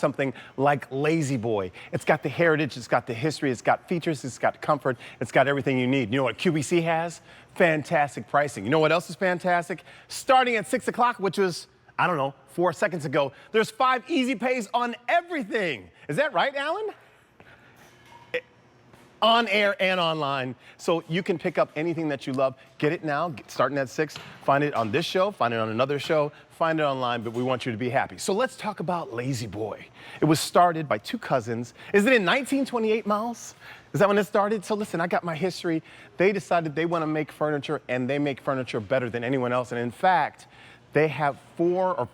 something like Lazy Boy. It's got the heritage, it's got the history, it's got features, it's got comfort, it's got everything you need. You know what QVC has? Fantastic pricing. You know what else is fantastic? Starting at 6 o'clock, which was, I don't know, 4 seconds ago, there's 5 easy pays on everything. Is that right, Alan? On air and online, so you can pick up anything that you love. Get it now, starting at 6. Find it on this show, find it on another show, find it online, but we want you to be happy. So let's talk about Lazy Boy. It was started by 2 cousins. Is it in 1928, Miles? Is that when it started? So listen, I got my history. They decided they want to make furniture, and they make furniture better than anyone else. And in fact, they have 5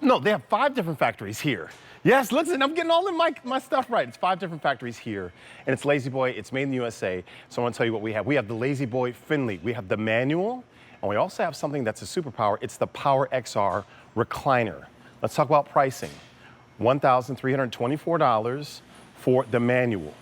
different factories here. Yes, listen, I'm getting all of my stuff right. It's 5 different factories here, and it's Lazy Boy. It's made in the USA. So I want to tell you what we have. We have the Lazy Boy Finley. We have the manual, and we also have something that's a superpower. It's the Power XR Recliner. Let's talk about pricing. $1,324 for the manual.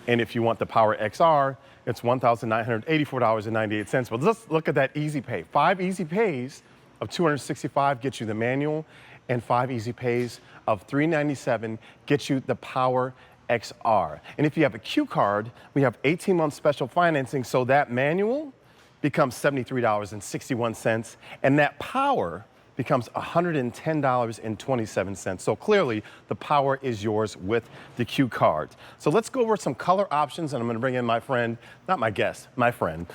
And if you want the Power XR, it's $1,984.98. But let's look at that easy pay. 5 easy pays of $265 gets you the manual, and 5 easy pays of $397 gets you the Power XR. And if you have a Q card, we have 18-month special financing, so that manual becomes $73.61, and that Power becomes $110.27. So clearly, the Power is yours with the Q card. So let's go over some color options, and I'm gonna bring in my friend, not my guest, my friend.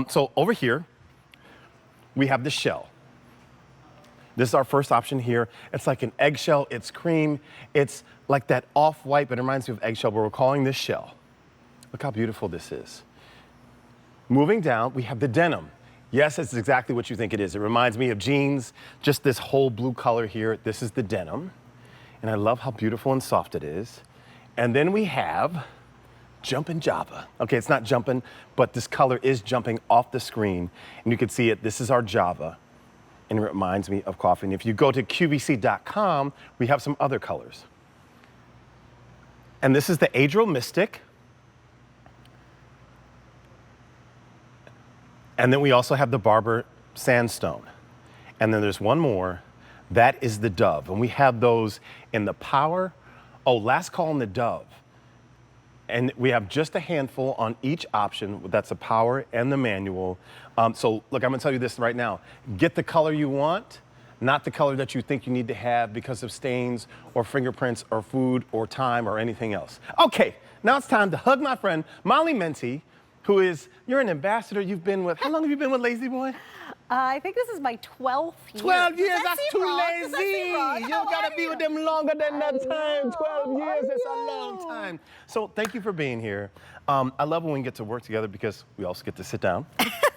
So over here, we have the shell. This is our first option here. It's like an eggshell, it's cream. It's like that off-white, but it reminds me of eggshell, but we're calling this shell. Look how beautiful this is. Moving down, we have the denim. Yes, it's exactly what you think it is. It reminds me of jeans, just this whole blue color here. This is the denim. And I love how beautiful and soft it is. And then we have Jumpin' Java. Okay, it's not jumping, but this color is jumping off the screen. And you can see it, this is our Java. And it reminds me of coffee. And if you go to QVC.com, we have some other colors. And this is the Adro Mystic. And then we also have the Barber Sandstone. And then there's one more. That is the Dove. And we have those in the Power. Oh, last call on the Dove. And we have just a handful on each option. That's a Power and the manual. So look, I'm gonna tell you this right now. Get the color you want, not the color that you think you need to have because of stains or fingerprints or food or time or anything else. Okay, now it's time to hug my friend, Molly Menti, who is, you're an ambassador. You've been with, how long have you been with Lazy Boy? I think this is my 12th year. 12 years, that's too wrong? lazy. You gotta be with them longer than that time. 12 years, it's a long time. So thank you for being here. I love when we get to work together because we also get to sit down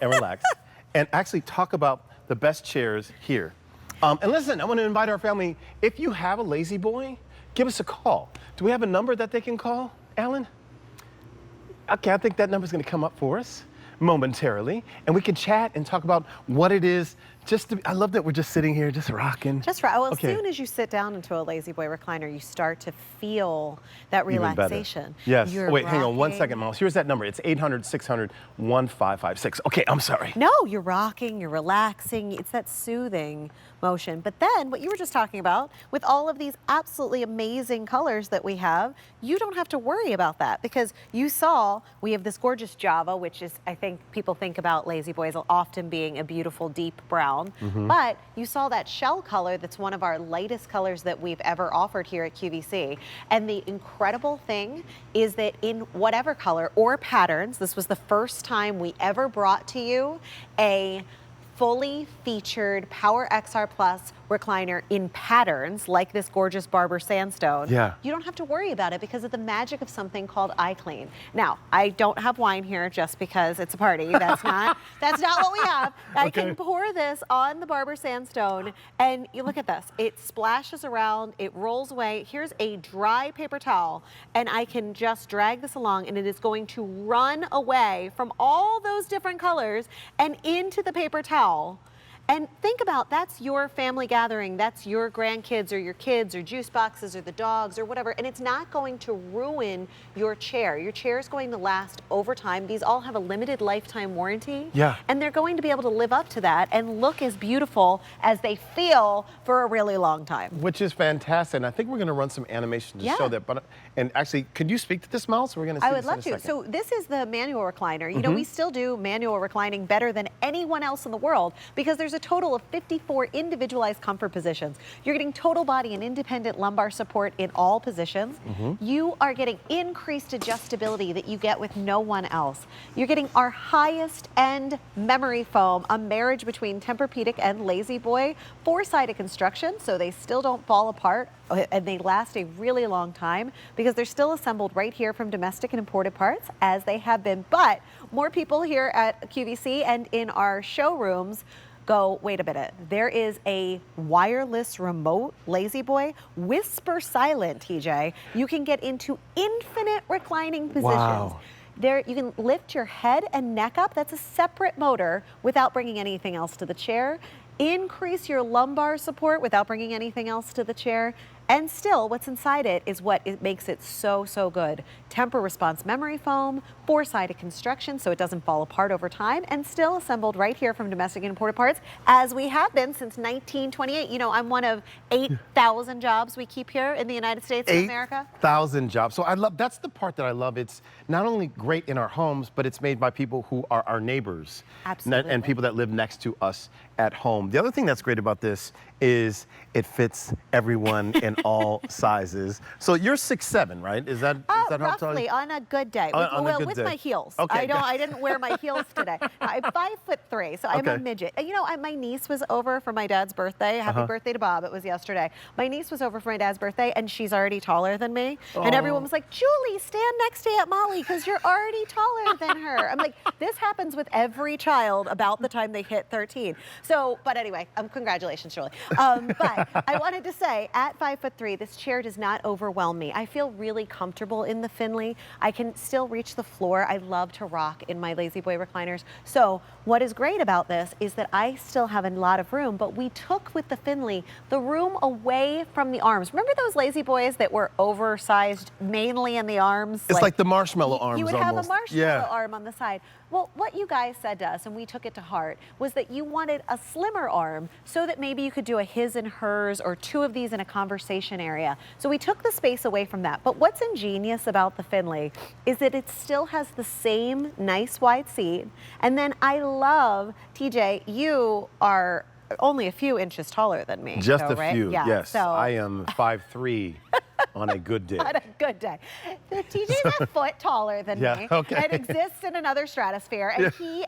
and relax and actually talk about the best chairs here. And listen, I want to invite our family. If you have a Lazy Boy, give us a call. Do we have a number that they can call, Alan? Okay, I think that number's gonna come up for us momentarily, and we can chat and talk about what it is. I love that we're just sitting here, just rocking. Well, Okay. as soon as you sit down into a Lazy Boy recliner, you start to feel that relaxation. Yes. You're Wait, hang on one rocking. second, Miles. Here's that number. It's 800-600-1556. Okay, I'm sorry. No, you're rocking, you're relaxing. It's that soothing motion. But then what you were just talking about, with all of these absolutely amazing colors that we have, you don't have to worry about that because you saw we have this gorgeous Java, which is, I think people think about Lazy Boys often being a beautiful deep brown. But you saw that shell color that's one of our lightest colors that we've ever offered here at QVC. And the incredible thing is that in whatever color or patterns, this was the first time we ever brought to you a fully featured Power XR Plus recliner in patterns like this gorgeous Barber Sandstone. Yeah. You don't have to worry about it because of the magic of something called iClean. Now, I don't have wine here just because it's a party. That's not what we have. I can pour this on the Barber Sandstone and you look at this. It splashes around, it rolls away. Here's a dry paper towel and I can just drag this along and it is going to run away from all those different colors and into the paper towel. And think about, that's your family gathering, that's your grandkids or your kids or juice boxes or the dogs or whatever, and it's not going to ruin your chair. Your chair is going to last over time. These all have a limited lifetime warranty. Yeah. And they're going to be able to live up to that and look as beautiful as they feel for a really long time. Which is fantastic. And I think we're going to run some animation to show that. But and actually, could you speak to this, Miles? We're going to see I would this love in a to. second. So this is the manual recliner. You know, we still do manual reclining better than anyone else in the world because there's a total of 54 individualized comfort positions. You're getting total body and independent lumbar support in all positions. You are getting increased adjustability that you get with no one else. You're getting our highest end memory foam, a marriage between Tempur-Pedic and Lazy Boy, 4-sided construction, so they still don't fall apart and they last a really long time because they're still assembled right here from domestic and imported parts as they have been. But more people here at QVC and in our showrooms go, wait a minute, there is a wireless remote Lazy Boy, whisper silent, TJ. You can get into infinite reclining positions. Wow. There, you can lift your head and neck up. That's a separate motor without bringing anything else to the chair. Increase your lumbar support without bringing anything else to the chair. And still, what's inside it is what makes it so, so good. Temper response memory foam, 4-sided construction so it doesn't fall apart over time, and still assembled right here from domestic and imported parts, as we have been since 1928. You know, I'm one of 8,000 jobs we keep here in the United States of America. 8,000 jobs. So I love, that's the part that I love. It's not only great in our homes, but it's made by people who are our neighbors. Absolutely. And people that live next to us at home. The other thing that's great about this is it fits everyone in all sizes. So you're 6'7", right? Is that Roughly on a good day. With my heels. Okay. I didn't wear my heels today. I'm 5'3", so I'm a midget. And you know, my niece was over for my dad's birthday. Happy birthday to Bob. It was yesterday. My niece was over for my dad's birthday, and she's already taller than me. And everyone was like, Julie, stand next to Aunt Molly because you're already taller than her. I'm like, this happens with every child about the time they hit 13. So, but anyway, congratulations, Julie. But I wanted to say, at 5'3", this chair does not overwhelm me. I feel really comfortable in the Finley. I can still reach the floor. I love to rock in my Lazy Boy recliners. So what is great about this is that I still have a lot of room, but we took with the Finley the room away from the arms. Remember those Lazy Boys that were oversized mainly in the arms? It's like the marshmallow arms. You would almost. have a marshmallow arm on the side. Well, what you guys said to us, and we took it to heart, was that you wanted a slimmer arm so that maybe you could do a his and hers or 2 of these in a conversation area. So we took the space away from that. But what's ingenious about the Finley is that it still has the same nice wide seat. And then I love, TJ, you are only a few inches taller than me. Just though, a right? few, Yeah, yes. So I am 5'3". On a good day. On a good day. TJ's a foot taller than me. Okay. And exists in another stratosphere. And he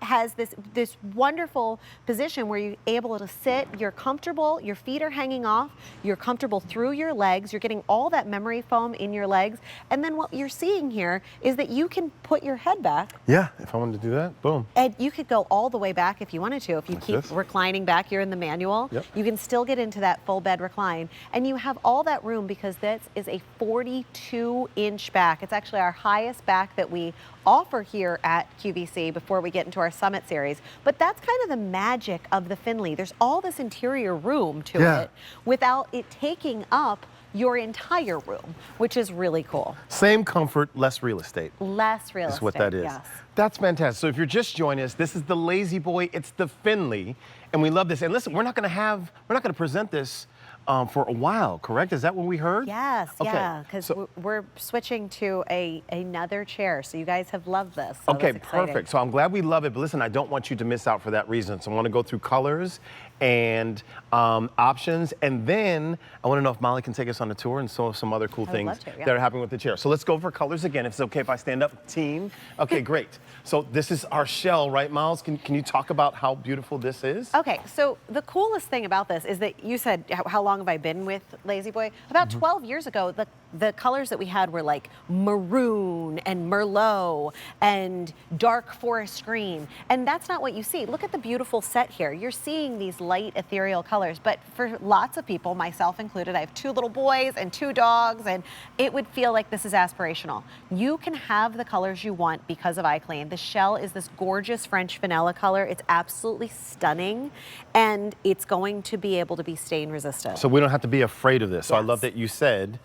has this wonderful position where you're able to sit, you're comfortable, your feet are hanging off, you're comfortable through your legs, you're getting all that memory foam in your legs. And then what you're seeing here is that you can put your head back. Yeah, if I wanted to do that, boom. And you could go all the way back if you wanted to. If you Like keep this? reclining back here in the manual, you can still get into that full bed recline. And you have all that room because this is a 42-inch back. It's actually our highest back that we offer here at QVC before we get into our Summit series. But that's kind of the magic of the Finley. There's all this interior room to it without it taking up your entire room, which is really cool. Same comfort, less real estate. Less real estate. That's what that is. Yes. That's fantastic. So if you're just joining us, this is the Lazy Boy. It's the Finley, and we love this. And listen, we're not going to present this for a while, correct? Is that what we heard? Yes, okay. yeah, because we're switching to another chair, so you guys have loved this. So Okay, that's exciting. perfect. So I'm glad we love it, but listen, I don't want you to miss out for that reason. So I want to go through colors and options, and then I want to know if Molly can take us on a tour and show us some other cool things that are happening with the chair. So let's go for colors again, if it's okay if I stand up, team. Okay, great. So this is our shell, right, Miles? Can you talk about how beautiful this is? Okay, so the coolest thing about this is that you said, how long have I been with Lazy Boy? About 12 years ago, the colors that we had were like maroon and merlot and dark forest green. And that's not what you see. Look at the beautiful set here. You're seeing these light ethereal colors. But for lots of people, myself included, I have 2 little boys and 2 dogs, and it would feel like this is aspirational. You can have the colors you want because of iClean. The shell is this gorgeous French vanilla color. It's absolutely stunning, and it's going to be able to be stain resistant. So we don't have to be afraid of this. So I Yes. love that you said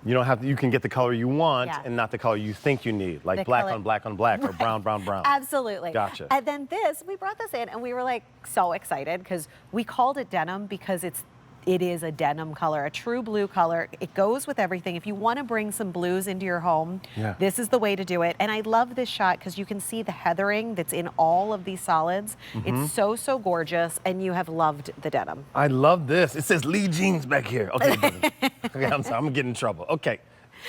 you don't have to, you can get the color you want Yes. and not the color you think you need, like The black color- on black on black or brown, brown, brown. Absolutely. Gotcha. And then we brought this in and we were like so excited because we called it denim because it is a denim color, a true blue color. It goes with everything. If you want to bring some blues into your home, Yeah. this is the way to do it. And I love this shot because you can see the heathering that's in all of these solids. It's so, so gorgeous, and you have loved the denim. I love this. It says Lee Jeans back here. Okay, okay, I'm sorry, I'm getting in trouble. Okay,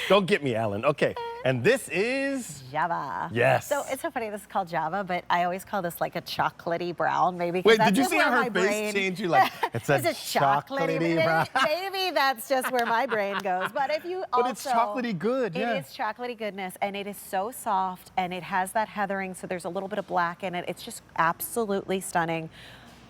don't get me, Alan. Okay, and this is Java. Yes. So it's so funny, this is called Java, but I always call this like a chocolatey brown, maybe. 'Cause Wait, that's did you just see where how her my face brain- changed? You like it's a chocolatey brown. Maybe that's just where my brain goes. But if you But also, it's chocolatey good, yeah. It is chocolatey goodness, and it is so soft, and it has that heathering, so there's a little bit of black in it. It's just absolutely stunning.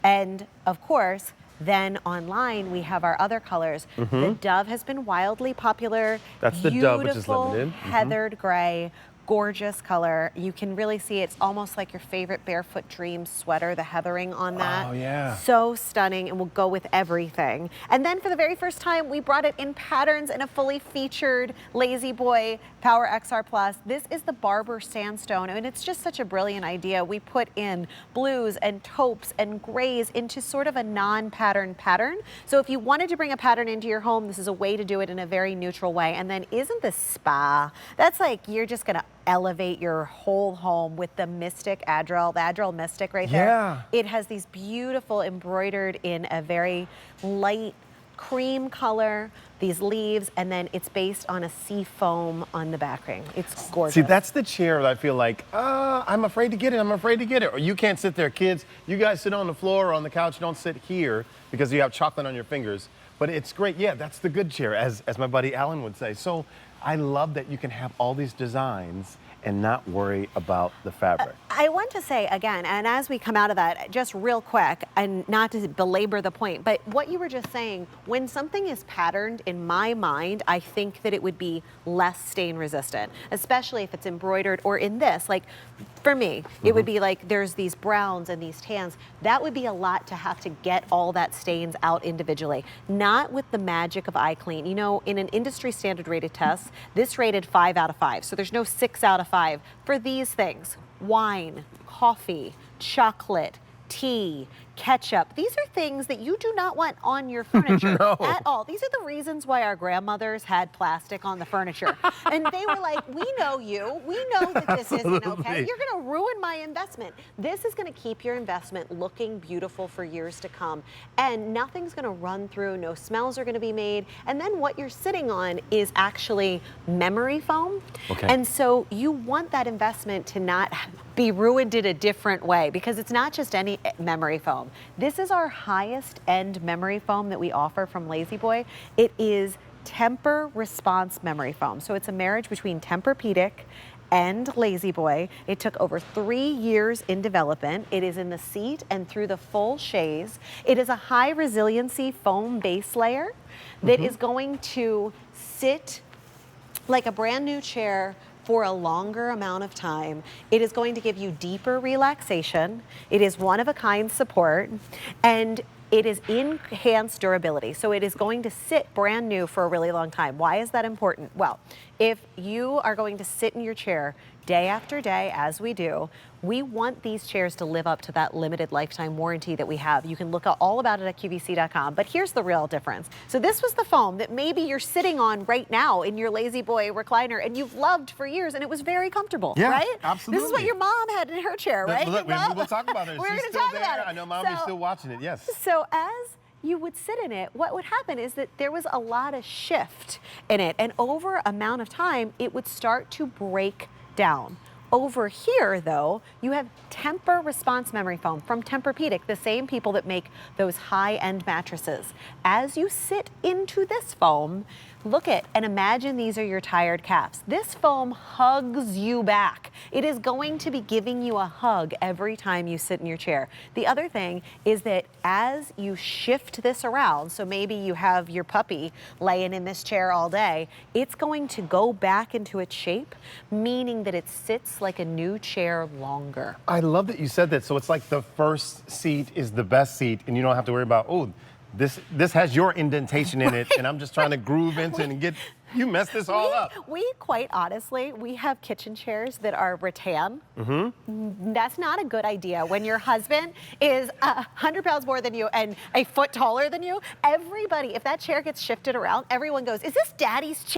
And of course, then online we have our other colors. The Dove has been wildly popular. That's the Dove, which is Beautiful limited. heathered gray. Gorgeous color. You can really see it's almost like your favorite Barefoot Dreams sweater, the heathering on that. Oh, yeah. So stunning and will go with everything. And then for the very first time, we brought it in patterns in a fully featured Lazy Boy Power XR Plus. This is the Barber Sandstone, and it's just such a brilliant idea. We put in blues and taupes and grays into sort of a non-pattern pattern. So if you wanted to bring a pattern into your home, this is a way to do it in a very neutral way. And then isn't this spa? That's like, you're just gonna elevate your whole home with the Mystic Adderall, the Adderall Mystic right there. Yeah. It has these beautiful embroidered in a very light cream color, these leaves, and then it's based on a sea foam on the backing. It's gorgeous. See, that's the chair that I feel like, I'm afraid to get it, I'm afraid to get it. Or you can't sit there, kids. You guys sit on the floor or on the couch, don't sit here because you have chocolate on your fingers. But it's great, yeah, that's the good chair, as my buddy Alan would say. So I love that you can have all these designs and not worry about the fabric. I want to say again, and as we come out of that, just real quick, and not to belabor the point, but what you were just saying, when something is patterned, in my mind, I think that it would be less stain resistant, especially if it's embroidered, or in this, like for me, it would be like there's these browns and these tans. That would be a lot to have to get all that stains out individually. Not with the magic of iClean. You know, in an industry standard rated test, this rated 5 out of 5. So there's no 6 out of 5 for these things: wine, coffee, chocolate, tea, ketchup. These are things that you do not want on your furniture at all. These are the reasons why our grandmothers had plastic on the furniture. And they were like, we know you. We know that this isn't okay. Absolutely. You're going to ruin my investment. This is going to keep your investment looking beautiful for years to come. And nothing's going to run through. No smells are going to be made. And then what you're sitting on is actually memory foam. Okay. And so you want that investment to not be ruined in a different way, because it's not just any memory foam. This is our highest end memory foam that we offer from Lazy Boy. It is Temper Response memory foam. So it's a marriage between Tempur-Pedic and Lazy Boy. It took over 3 years in development. It is in the seat and through the full chaise. It is a high resiliency foam base layer that is going to sit like a brand new chair for a longer amount of time. It is going to give you deeper relaxation. It is one-of-a-kind support, and it is enhanced durability. So it is going to sit brand new for a really long time. Why is that important? Well, if you are going to sit in your chair day after day, as we do, we want these chairs to live up to that limited lifetime warranty that we have. You can look all about it at QVC.com, but here's the real difference. So this was the foam that maybe you're sitting on right now in your Lazy Boy recliner and you've loved for years, and it was very comfortable, Yeah, right? absolutely. This is what your mom had in her chair, right? We'll talk about it. We're She's gonna still talk there. about it. I know Mommy's So- still watching it, yes. So as you would sit in it, what would happen is that there was a lot of shift in it, and over amount of time, it would start to break down. Over here, though, you have Temper Response memory foam from Tempur-Pedic, the same people that make those high-end mattresses. As you sit into this foam, Look at and imagine these are your tired calves. This foam hugs you back. It is going to be giving you a hug every time you sit in your chair. The other thing is that as you shift this around, so maybe you have your puppy laying in this chair all day, it's going to go back into its shape, meaning that it sits like a new chair longer. I love that you said that. So it's like the first seat is the best seat, and you don't have to worry about, oh, this has your indentation in it, and I'm just trying to groove into it and get, you messed this all up. We quite honestly, we have kitchen chairs that are rattan. That's not a good idea. When your husband is 100 pounds more than you and a foot taller than you, everybody, if that chair gets shifted around, everyone goes, is this daddy's chair?